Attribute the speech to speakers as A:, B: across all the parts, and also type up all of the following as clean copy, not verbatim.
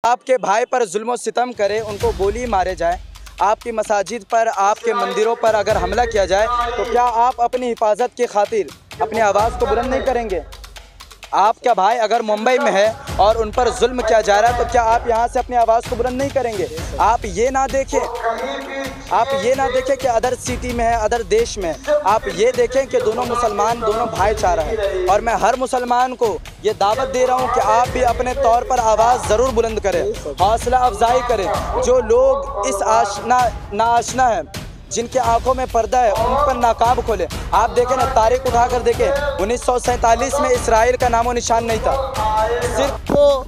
A: आपके भाई पर जुल्म सितम करे, उनको गोली मारे जाए, आपकी मसाजिद पर, आपके मंदिरों पर अगर हमला किया जाए, तो क्या आप अपनी हिफाजत की खातिर अपनी आवाज़ को बुलंद नहीं करेंगे? आपका भाई अगर मुंबई में है और उन पर जुल्म किया जा रहा है, तो क्या आप यहाँ से अपनी आवाज़ को बुलंद नहीं करेंगे? आप ये ना देखें कि अदर सिटी में है, अदर देश में, आप ये देखें कि दोनों मुसलमान, दोनों भाईचारा है। और मैं हर मुसलमान को ये दावत दे रहा हूँ कि आप भी अपने तौर पर आवाज़ ज़रूर बुलंद करें, हौसला अफजाई करें। जो लोग इस नाआशना है, जिनके आंखों में पर्दा है, उन पर नाकाब खोले। आप देखें ना, तारीख उठा कर देखें, 1947 में इसराइल का नामो निशान नहीं था।
B: सिर्फ तो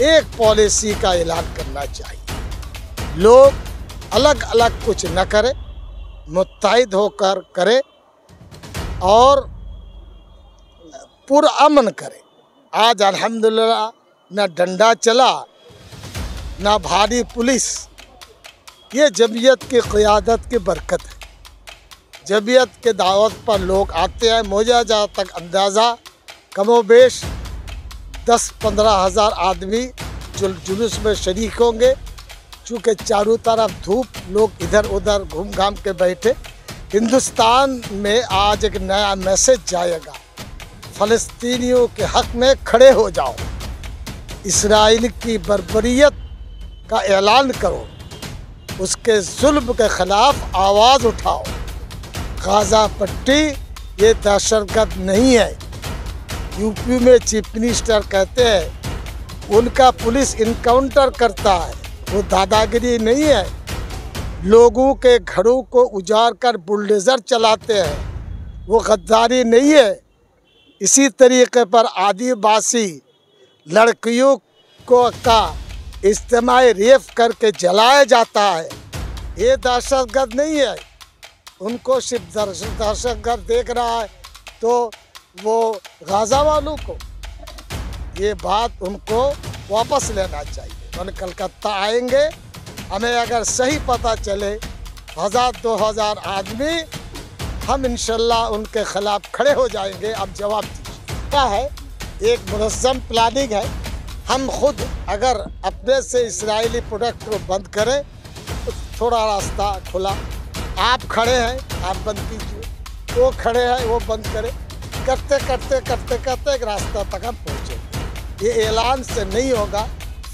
B: एक पॉलिसी का ऐलान करना चाहिए, लोग अलग अलग कुछ न करें, मुत्तहिद होकर करें और पुरअमन करें। आज अल्हम्दुलिल्लाह न डंडा चला न भारी पुलिस, ये जमीयत की क़ियादत की बरकत है। जमीयत के दावत पर लोग आते हैं। मुझे जहाँ तक अंदाज़ा कमोबेश 10-15 हज़ार आदमी जुलूस में शरीक होंगे। चूँकि चारों तरफ धूप, लोग इधर उधर घूम घाम के बैठे। हिंदुस्तान में आज एक नया मैसेज जाएगा, फ़लस्तीनियों के हक़ में खड़े हो जाओ, इसराइल की बर्बरियत का ऐलान करो, उसके जुल्म के ख़िलाफ़ आवाज़ उठाओ। गाज़ा पट्टी ये दहशतगर्द नहीं है। यूपी में चीफ मिनिस्टर कहते हैं उनका पुलिस इनकाउंटर करता है, वो दादागिरी नहीं है। लोगों के घरों को उजाड़ कर बुलडोज़र चलाते हैं, वो गद्दारी नहीं है। इसी तरीके पर आदिवासी लड़कियों का इज्तिमाई रेप करके जलाया जाता है, ये दहशतगर्द नहीं है। उनको सिर्फ दहशतगर्द देख रहा है तो वो गाज़ा वालों को, ये बात उनको वापस लेना चाहिए। उन कलकत्ता आएंगे, हमें अगर सही पता चले 1000-2000 आदमी, हम इंशाल्लाह उनके ख़िलाफ़ खड़े हो जाएंगे। अब जवाब क्या है, एक मुनज़्ज़म प्लानिंग है। हम खुद अगर अपने से इजरायली प्रोडक्ट को बंद करें तो थोड़ा रास्ता खुला, आप खड़े हैं आप बंद कीजिए, वो खड़े हैं वो बंद करें, करते करते करते करते एक रास्ता तक हम पहुँचेंगे। ये ऐलान से नहीं होगा,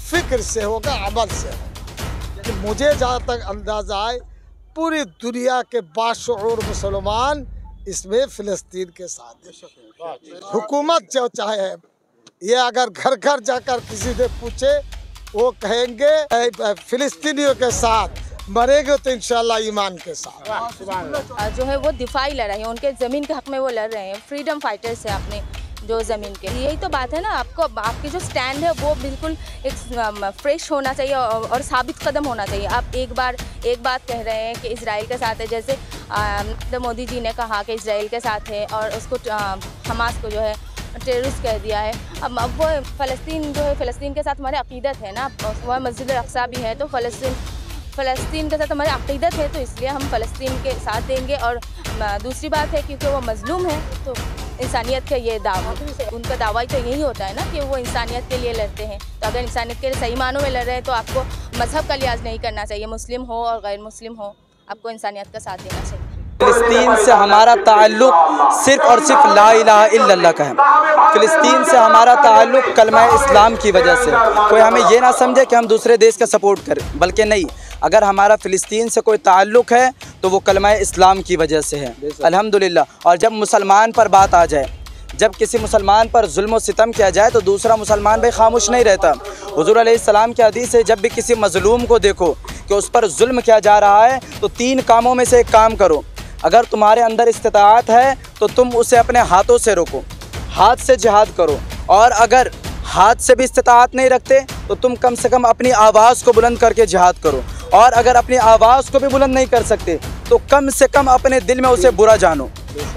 B: फिक्र से होगा, अमल से होगा। कि मुझे जहाँ तक अंदाज़ा आए, पूरी दुनिया के बाशऊर मुसलमान इसमें फ़लस्तीन के साथ हैं। हुकूमत जो चाहे है, ये अगर घर घर जाकर किसी से पूछे, वो कहेंगे फ़िलिस्तीनियों के साथ मरेंगे तो इंशाल्लाह ईमान के साथ।
C: जो है वो दिफाई लड़ रहे हैं, उनके ज़मीन के हक़ में वो लड़ रहे हैं, फ्रीडम फाइटर्स है अपने जो ज़मीन के। यही तो बात है ना, आपकी जो स्टैंड है वो बिल्कुल एक फ्रेश होना चाहिए और साबित कदम होना चाहिए। आप एक बात कह रहे हैं कि इजराइल के साथ है, जैसे मोदी जी ने कहा कि इजराइल के साथ है और उसको हमास को जो है टेररिस्ट कह दिया है। अब वो फ़लस्तीन जो है, फ़लस्तीन के साथ हमारे अक़ीदत है ना, वह मस्जिद अल-अक़सा भी है, तो फ़लस्तीन के साथ हमारी अक़ीदत है, तो इसलिए हम फ़लस्तीन के साथ देंगे। और दूसरी बात है क्योंकि वो मज़लूम है, तो इंसानियत का ये दावा, उनका दावा तो यही होता है ना कि वो इंसानियत के लिए लड़ते हैं। तो अगर इंसानियत के लिए सही मानों में लड़ रहे हैं तो आपको मज़हब का लिहाज नहीं करना चाहिए, मुस्लिम हो और गैर मुस्लिम हो, आपको इंसानियत का साथ देना चाहिए।
A: फ़िलिस्तीन से हमारा ताल्लुक़ सिर्फ़ और सिर्फ ला इलाहा इल्लल्लाह का है। फ़िलिस्तीन से हमारा ताल्लुक़ कलमा इस्लाम की वजह से। कोई हमें ये ना समझे कि हम दूसरे देश का सपोर्ट करें, बल्कि नहीं, अगर हमारा फ़िलिस्तीन से कोई ताल्लुक़ है तो वो कलमा इस्लाम की वजह से है, अल्हम्दुलिल्लाह। और जब मुसलमान पर बात आ जाए, जब किसी मुसलमान पर जुल्म सितम किया जाए, तो दूसरा मुसलमान भाई खामोश नहीं रहता। हुज़ूर अलैहिस्सलाम की हदीस है, जब भी किसी मज़लूम को देखो कि उस पर जुल्म किया जा रहा है, तो 3 कामों में से एक काम करो। अगर तुम्हारे अंदर इस्तिताअत है तो तुम उसे अपने हाथों से रोको, हाथ से जिहाद करो। और अगर हाथ से भी इस्तिताअत नहीं रखते तो तुम कम से कम अपनी आवाज़ को बुलंद करके जिहाद करो। और अगर अपनी आवाज़ को भी बुलंद नहीं कर सकते तो कम से कम अपने दिल में उसे बुरा जानो।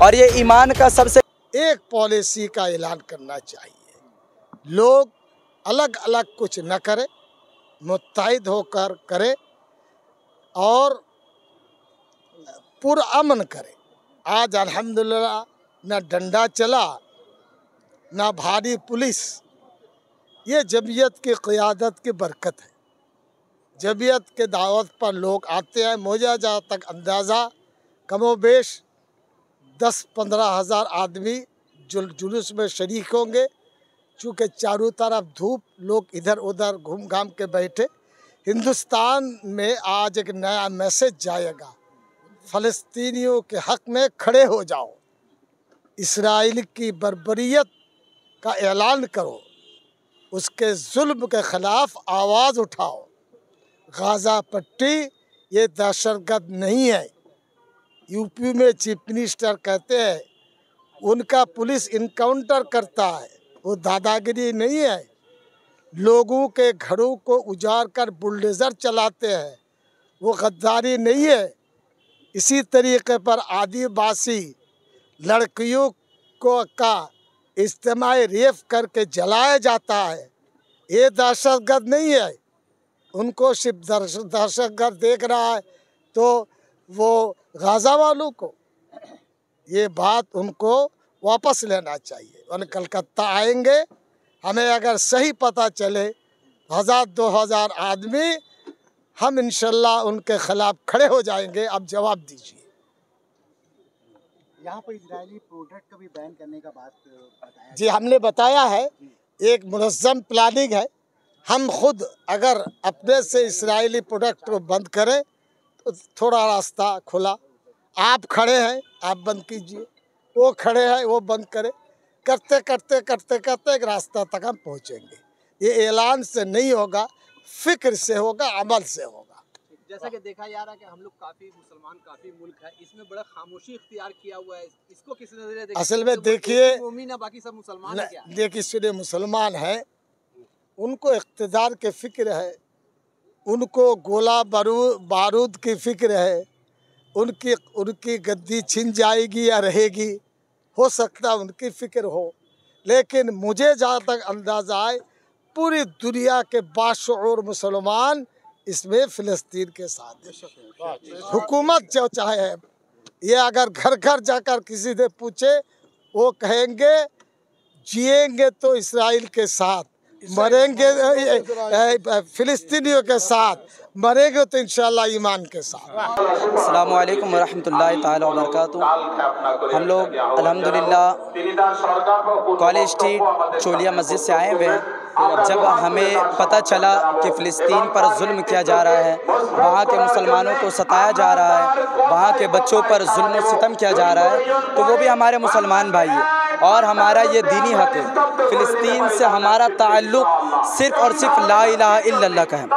A: और ये ईमान का सबसे
B: एक पॉलिसी का ऐलान करना चाहिए, लोग अलग अलग कुछ न करें, मुत्तहिद होकर करें और पुरअमन करें। आज अल्हम्दुलिल्लाह न डंडा चला न भारी पुलिस, ये जमीयत की क़ियादत की बरकत है। जमीयत के दावत पर लोग आते हैं। मुझे जहाँ तक अंदाज़ा कमोबेश 10-15 हज़ार आदमी जुलूस में शरीक होंगे। चूँकि चारों तरफ धूप, लोग इधर उधर घूम घाम के बैठे। हिंदुस्तान में आज एक नया मैसेज जाएगा, फ़लस्तीनियों के हक़ में खड़े हो जाओ, इसराइल की बर्बरियत का ऐलान करो, उसके जुल्म के ख़िलाफ़ आवाज़ उठाओ। गाज़ा पट्टी ये दहशतगर्द नहीं है। यूपी में चीफ मिनिस्टर कहते हैं उनका पुलिस इनकाउंटर करता है, वो दादागिरी नहीं है। लोगों के घरों को उजाड़ कर बुलडोज़र चलाते हैं, वो गद्दारी नहीं है। इसी तरीके पर आदिवासी लड़कियों को का इज्तिमाई रेप करके जलाया जाता है, ये दहशतगर्द नहीं है। उनको सिर्फ दहशतगर्द देख रहा है तो वो गाज़ा वालों को, ये बात उनको वापस लेना चाहिए। और कलकत्ता आएंगे, हमें अगर सही पता चले 1000-2000 आदमी, हम इंशाल्लाह उनके खिलाफ खड़े हो जाएंगे। अब जवाब दीजिए।
D: यहाँ पर इजरायली प्रोडक्ट का भी बैन करने का बात बताया।
B: जी, हमने बताया है, एक मुनज़्ज़म प्लानिंग है। हम खुद अगर अपने से इजरायली प्रोडक्ट को बंद करें तो थोड़ा रास्ता खुला। आप खड़े हैं, आप बंद कीजिए, वो खड़े हैं, वो बंद करें। करते करते करते करते एक रास्ता तक हम पहुँचेंगे। ये ऐलान से नहीं होगा, फ़िक्र से होगा, अमल से होगा।
D: जैसा कि देखा जा रहा है कि हम लोग काफ़ी मुसलमान, काफ़ी मुल्क है, इसमें बड़ा खामोशी इख्तियार किया हुआ है। इसको किस नज़रिए देखते हैं?
B: असल में देखिए,
D: बाकी सब मुसलमान है क्या?
B: देखिए सुने मुसलमान हैं, उनको इक़्तिदार की फ़िक्र है, उनको गोला बारूद की फ़िक्र है, उनकी गद्दी छिन जाएगी या रहेगी, हो सकता है उनकी फ़िक्र हो। लेकिन मुझे जहाँ तक अंदाज़ा है, पूरी दुनिया के बाशऊर मुसलमान इसमें फ़लस्तीन के साथ है। हुकूमत जो चाहे, ये अगर घर घर जाकर किसी से पूछे, वो कहेंगे जिएंगे तो इसराइल के साथ, मरेंगे फ़िलिस्तीनियों के साथ, मरेंगे तो इंशाल्लाह ईमान के साथ।
A: अस्सलामु अलैकुम वरहमतुल्लाहि ताला वबरकातुहू। हम लोग अल्हम्दुलिल्लाह कॉलेज स्ट्रीट चोलिया मस्जिद से आए हुए हैं। जब हमें पता चला कि फ़िलिस्तीन पर जुल्म किया जा रहा है, वहाँ के मुसलमानों को सताया जा रहा है, वहाँ के बच्चों पर जुल्म और सितम किया जा रहा है, तो वो भी हमारे मुसलमान भाई हैं और हमारा ये दीनी हक़ है। फ़िलिस्तीन से हमारा ताल्लुक़ सिर्फ़ और सिर्फ ला इलाहा इल्लल्लाह का है।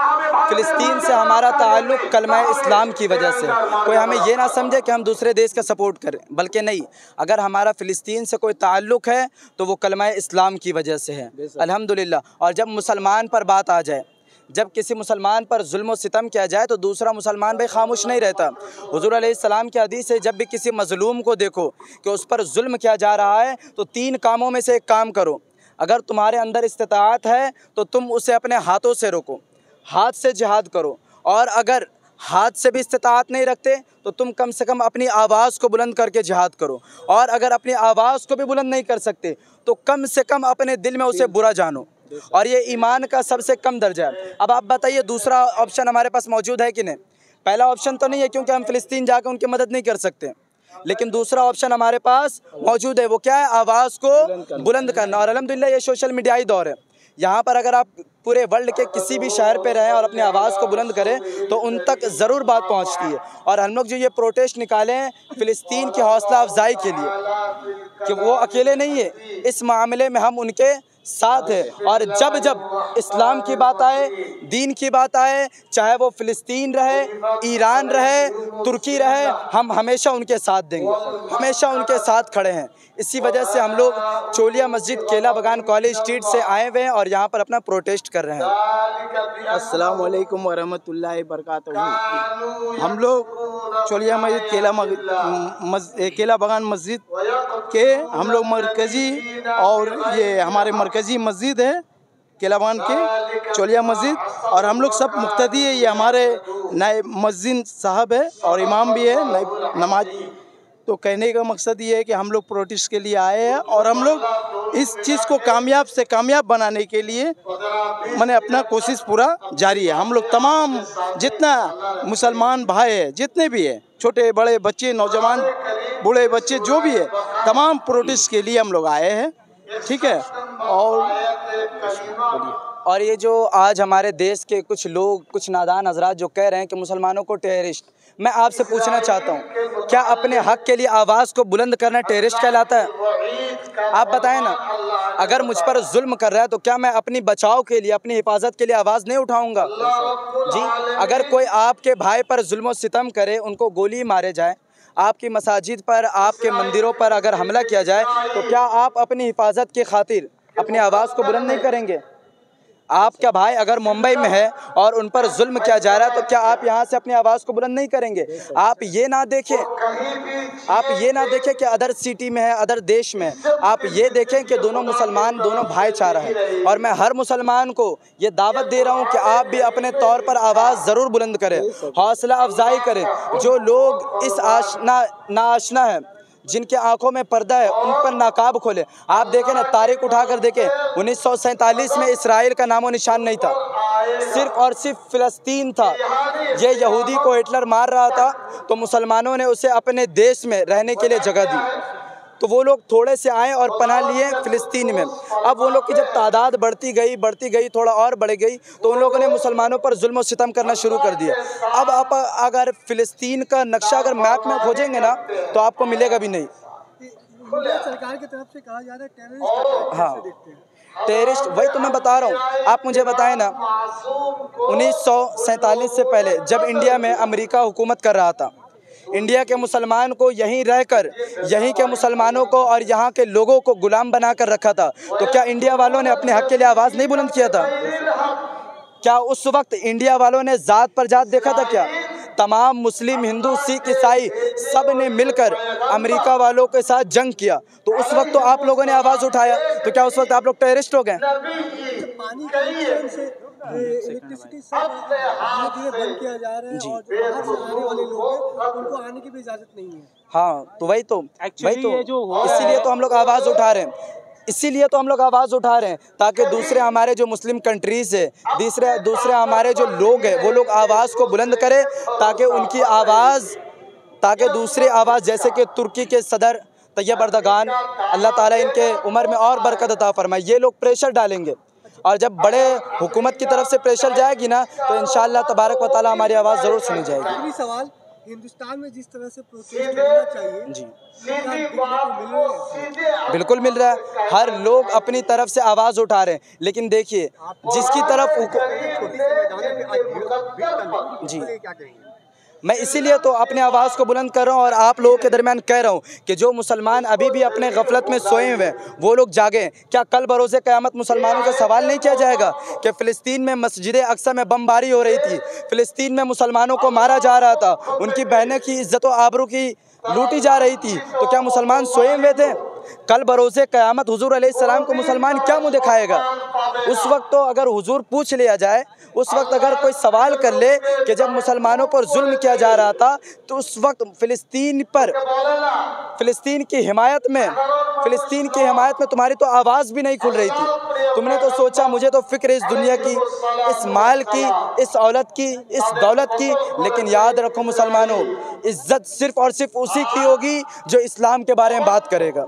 A: फ़िलिस्तीन से हमारा ताल्लुक़ कलमा इस्लाम की वजह से। कोई हमें ये ना समझे कि हम दूसरे देश का सपोर्ट करें, बल्कि नहीं, अगर हमारा फ़िलिस्तीन से कोई ताल्लुक़ है तो वो कलमा इस्लाम की वजह से है, अल्हम्दुलिल्लाह। और जब मुसलमान पर बात आ जाए, जब किसी मुसलमान पर जुल्म और सितम किया जाए तो दूसरा मुसलमान भाई खामोश नहीं रहता। हुज़ूर अलैहिस्सलाम की हदीस है, जब भी किसी मज़लूम को देखो कि उस पर जुल्म किया जा रहा है तो 3 कामों में से एक काम करो। अगर तुम्हारे अंदर इस्तिताअत है तो तुम उसे अपने हाथों से रोको, हाथ से जिहाद करो, और अगर हाथ से भी इस्तिताअत नहीं रखते तो तुम कम से कम अपनी आवाज़ को बुलंद करके जिहाद करो, और अगर अपनी आवाज़ को भी बुलंद नहीं कर सकते तो कम से कम अपने दिल में उसे बुरा जानो, और ये ईमान का सबसे कम दर्जा है। अब आप बताइए दूसरा ऑप्शन हमारे पास मौजूद है कि नहीं? पहला ऑप्शन तो नहीं है क्योंकि हम फ़िलिस्तीन जाकर उनकी मदद नहीं कर सकते, लेकिन दूसरा ऑप्शन हमारे पास मौजूद है, वो क्या है? आवाज़ को बुलंद करना। और अल्हम्दुलिल्लाह ये सोशल मीडियाई दौर है, यहाँ पर अगर आप पूरे वर्ल्ड के किसी भी शहर पे रहें और अपनी आवाज़ को बुलंद करें तो उन तक ज़रूर बात पहुँचती है। और हम लोग जो ये प्रोटेस्ट निकाले हैं फ़िलिस्तीन की हौसला अफजाई के लिए कि वो अकेले नहीं है, इस मामले में हम उनके साथ है। और जब जब इस्लाम की बात आए, दीन की बात आए, चाहे वो फ़िलिस्तीन रहे, ईरान रहे, तुर्की रहे, हम हमेशा उनके साथ देंगे, हमेशा उनके साथ खड़े हैं। इसी वजह से हम लोग चोलिया मस्जिद केला बगान कॉलेज स्ट्रीट से आए हुए हैं और यहाँ पर अपना प्रोटेस्ट कर रहे हैं।
E: अस्सलाम वालेकुम वरहमतुल्लाहि वबरकातुहू। हम लोग चोलिया मस्जिद केला बगान मस्जिद के हम लोग मरकज़ी, और ये हमारे मरकज़ी मस्जिद है केला बगान के चोलिया मस्जिद, और हम लोग सब मुक्तदी है। ये हमारे नायब मस्जिद साहब है और इमाम भी है नायब नमाज। तो कहने का मकसद ये है कि हम लोग प्रोटेस्ट के लिए आए हैं और हम लोग इस चीज़ को कामयाब से कामयाब बनाने के लिए मैंने अपना कोशिश पूरा जारी है। हम लोग तमाम जितना मुसलमान भाई है, जितने भी है, छोटे बड़े बच्चे, नौजवान, बूढ़े बच्चे, जो भी है, तमाम प्रोटेस्ट के लिए हम लोग आए हैं। ठीक है।
A: और ये जो आज हमारे देश के कुछ लोग, कुछ नादान हजरात जो कह रहे हैं कि मुसलमानों को टेररिस्ट, मैं आपसे पूछना चाहता हूँ, क्या अपने हक के लिए आवाज़ को बुलंद करना टेररिस्ट कहलाता है? आप बताएं ना। अगर मुझ पर जुल्म कर रहा है तो क्या मैं अपनी बचाव के लिए, अपनी हिफाजत के लिए आवाज़ नहीं उठाऊंगा? जी, अगर कोई आपके भाई पर जुल्म सितम करे, उनको गोली मारे जाए, आपकी मसाजिद पर, आपके मंदिरों पर अगर हमला किया जाए, तो क्या आप अपनी हिफाजत की खातिर अपनी आवाज़ को बुलंद नहीं करेंगे? आपका भाई अगर मुंबई में है और उन पर जुल्म किया जा रहा है, तो क्या आप यहाँ से अपनी आवाज़ को बुलंद नहीं करेंगे? आप ये ना देखें कि अदर सिटी में है, अदर देश में, आप ये देखें कि दोनों मुसलमान, दोनों भाईचारा है। और मैं हर मुसलमान को ये दावत दे रहा हूँ कि आप भी अपने तौर पर आवाज़ ज़रूर बुलंद करें, हौसला अफजाई करें। जो लोग इस नाआशना है, जिनके आंखों में पर्दा है, उन पर नाकाब खोले। आप देखें ना, तारीख उठाकर देखें, 1947 में इसराइल का नामो निशान नहीं था, सिर्फ और सिर्फ फ़िलिस्तीन था। ये यहूदी को हिटलर मार रहा था तो मुसलमानों ने उसे अपने देश में रहने के लिए जगह दी, तो वो लोग थोड़े से आए और पनाह लिए फ़िलिस्तीन में। अब वो लोग की जब तादाद बढ़ती गई, थोड़ा और बढ़ गई, तो उन लोगों ने मुसलमानों पर जुल्म और सितम करना शुरू कर दिया। अब आप अगर फ़िलिस्तीन का नक्शा अगर मैप में खोजेंगे ना, तो आपको मिलेगा भी नहीं।
F: सरकार की तरफ से कहा जा रहा है टेररिस्ट।
A: हाँ, टेररिस्ट, वही तो मैं बता रहा हूँ। आप मुझे बताएं ना, 1947 से पहले जब इंडिया में अमेरिका हुकूमत कर रहा था, इंडिया के मुसलमान को यहीं रहकर, यहीं के मुसलमानों को और यहाँ के लोगों को गुलाम बना कर रखा था, तो क्या इंडिया वालों ने अपने हक के लिए आवाज़ नहीं बुलंद किया था? क्या उस वक्त इंडिया वालों ने ज़ात पर जात देखा था? क्या तमाम मुस्लिम, हिंदू, सिख, ईसाई सब ने मिलकर अमेरिका वालों के साथ जंग किया? तो उस वक्त तो आप लोगों ने आवाज़ उठाया, तो क्या उस वक्त आप लोग टेररिस्ट हो गए?
F: पानी इलेक्ट्रिसिटी सब धीरे-धीरे बंद किया जा रहा है, और जो बाहर से आने वाले लोग हैं उनको आने की भी इजाज़त नहीं है।
A: हाँ, तो वही तो इसीलिए तो हम लोग आवाज़ उठा रहे हैं, ताकि दूसरे हमारे जो मुस्लिम कंट्रीज़ है, दूसरे हमारे जो लोग हैं, वो लोग आवाज़ को बुलंद करें, ताकि उनकी आवाज़, ताकि दूसरी आवाज़, जैसे कि तुर्की के सदर तैयब अर्दगान, अल्लाह ताला इनके उम्र में और बरकत अता फरमाए, ये लोग प्रेशर डालेंगे, और जब बड़े हुकूमत की तरफ से प्रेशर जाएगी ना, तो इंशाअल्लाह तबारक व तआला हमारी आवाज़ ज़रूर सुनी जाएगी।
F: आखिरी सवाल, हिंदुस्तान में जिस तरह से प्रोटेस्ट होना चाहिए,
A: जी,
F: बिल्कुल
A: मिल रहा है। हर लोग अपनी तरफ से आवाज़ उठा रहे हैं, लेकिन देखिए जिसकी तरफ जी, मैं इसीलिए तो अपने आवाज़ को बुलंद कर रहा हूँ और आप लोगों के दरमियान कह रहा हूँ कि जो मुसलमान अभी भी अपने गफलत में सोए हुए हैं, वो लोग जागें। क्या कल बरोज़े क़यामत मुसलमानों का सवाल नहीं किया जाएगा कि फ़िलिस्तीन में मस्जिद अक्सा में बमबारी हो रही थी, फ़िलिस्तीन में मुसलमानों को मारा जा रहा था, उनकी बहनें की इज़्ज़त व आबरू की लूटी जा रही थी, तो क्या मुसलमान सोए हुए थे? कल बरोज़े क़यामत हुज़ूर अलैहिस्सलाम को मुसलमान क्या मुँह दिखाएगा? उस वक्त तो अगर हुज़ूर पूछ लिया जाए, उस वक्त अगर कोई सवाल कर ले कि जब मुसलमानों पर जुल्म किया जा रहा था, तो उस वक्त फ़िलिस्तीन की हिमायत में तुम्हारी तो आवाज़ भी नहीं खुल रही थी। तुमने तो सोचा मुझे तो फ़िक्र इस दुनिया की, इस माल की, इस औलत की, इस दौलत की, लेकिन याद रखो मुसलमानों, इज़्ज़त सिर्फ़ और सिर्फ उसी की होगी जो इस्लाम के बारे में बात करेगा,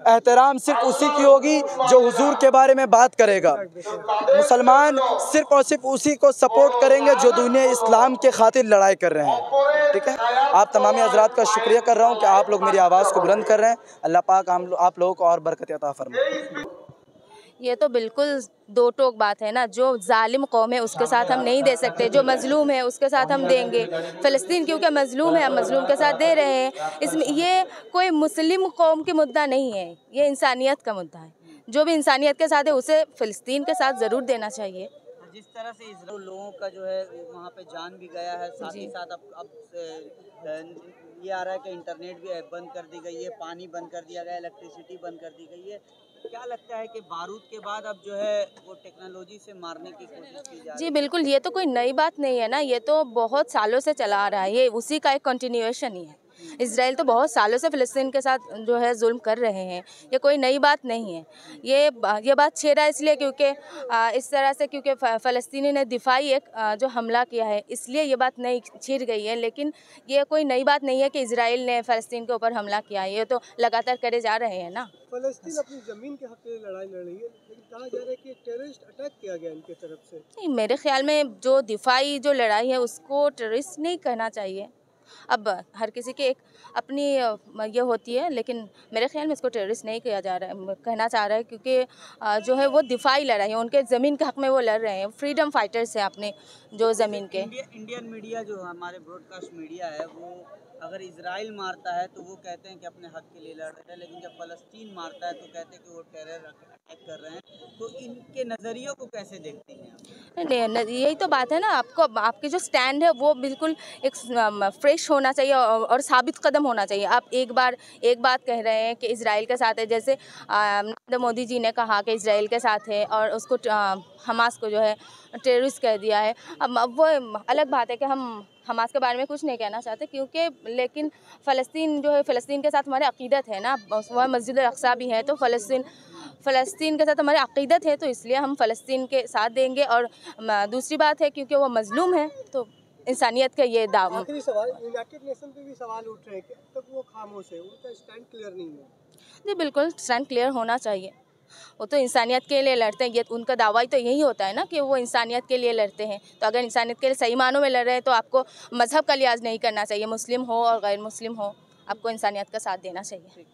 A: एहतराम सिर्फ उसी की होगी जो हुजूर के बारे में बात करेगा। मुसलमान सिर्फ और सिर्फ उसी को सपोर्ट करेंगे जो दुनिया इस्लाम के खातिर लड़ाई कर रहे हैं। ठीक है, आप तमामी हज़रात का शुक्रिया कर रहा हूँ कि आप लोग मेरी आवाज़ को बुलंद कर रहे हैं। अल्लाह पाक आप लोगों को और बरकत अता फरमाए।
C: ये तो बिल्कुल दो टोक बात है ना, जो जालिम कौम है उसके साथ हम नहीं दे सकते, जो मजलूम है उसके साथ हम देंगे। फ़लस्तीन क्योंकि मजलूम है, हम मजलूम के साथ दे रहे हैं। इसमें ये कोई मुस्लिम कौम की मुद्दा नहीं है, ये इंसानियत का मुद्दा है। जो भी इंसानियत के साथ है उसे फ़लस्तीन के साथ ज़रूर देना चाहिए।
G: जिस तरह से लोगों का जो है वहाँ पे जान भी गया है, साथ ही साथ अब ये आ रहा है कि इंटरनेट भी बंद कर दी गई है, पानी बंद कर दिया गया, इलेक्ट्रिसिटी बंद कर दी गई है। क्या लगता है कि बारूद के बाद अब जो है वो टेक्नोलॉजी से मारने की कोशिश की जा रही है?
C: जी बिल्कुल, ये तो कोई नई बात नहीं है ना, ये तो बहुत सालों से चला आ रहा है, ये उसी का एक कंटिन्यूएशन ही है। इसराइल तो बहुत सालों से फ़लस्तीन के साथ जो है जुल्म कर रहे हैं, ये कोई नई बात नहीं है। ये बात छेड़ रहा है इसलिए क्योंकि इस तरह से क्योंकि फ़लस्तीनी ने दिफाई एक जो हमला किया है, इसलिए ये बात नई छिड़ गई है। लेकिन ये कोई नई बात नहीं है कि इसराइल ने फ़लस्तीन के ऊपर हमला किया है, ये तो लगातार करे जा रहे हैं ना।
F: फ़लस्तीन अपनी ज़मीन के हक़ के लिए लड़ाई लड़ रही है, लेकिन कहा जा रहा है कि टेररिस्ट अटैक किया गया इनके तरफ से।
C: नहीं, मेरे ख्याल में जो दिफाई जो लड़ाई है उसको टेररिस्ट नहीं कहना चाहिए। अब हर किसी की एक अपनी ये होती है, लेकिन मेरे ख्याल में इसको टेररिस्ट नहीं किया जा रहा है, कहना चाह रहा है क्योंकि जो है वो दिफाई लड़ाई है, उनके ज़मीन के हक़ में वो लड़ रहे हैं, फ्रीडम फाइटर्स हैं अपने जो ज़मीन के।
G: इंडियन मीडिया जो हमारे ब्रॉडकास्ट मीडिया है वो अगर इजराइल मारता है तो वो कहते हैं कि अपने हक के लिए लड़ रहे हैं, लेकिन जब फ़लस्तीन मारता है तो कहते हैं कि वो टेरर अटैक कर रहे हैं। तो इनके नज़रियों को कैसे देखते हैं?
C: नहीं, यही तो बात है ना, आपके जो स्टैंड है वो बिल्कुल एक फ्रेश होना चाहिए और साबित कदम होना चाहिए। आप एक बात कह रहे हैं कि इजराइल के साथ है, जैसे नरेंद्र मोदी जी ने कहा कि इजराइल के साथ है और उसको हमास को जो है टेररिस्ट कह दिया है। अब वो अलग बात है कि हम हमास के बारे में कुछ नहीं कहना चाहते, क्योंकि लेकिन फ़लस्तीन जो है, फ़लस्तीन के साथ हमारी अक़ीदत है ना, वह मस्जिद अल-अक़सा भी है, तो फ़लस्तीन के साथ हमारी अक़ीदत है, तो इसलिए हम फ़लस्तीन के साथ देंगे। और दूसरी बात है क्योंकि वो मज़लूम है, तो इंसानियत का ये दाव।
F: आखिरी सवाल, यूनाइटेड नेशन पे भी सवाल उठ रहे हैं कि अब तक वो खामोश है, उनका स्टैंड क्लियर नहीं है।
C: जी बिल्कुल, स्टैंड क्लियर होना चाहिए। वो तो इंसानियत के लिए लड़ते हैं, ये उनका दावा ही तो यही होता है ना कि वो इंसानियत के लिए लड़ते हैं। तो अगर इंसानियत के लिए सही मानों में लड़ रहे हैं तो आपको मज़हब का लिहाज नहीं करना चाहिए, मुस्लिम हो और गैर मुस्लिम हो, आपको इंसानियत का साथ देना चाहिए।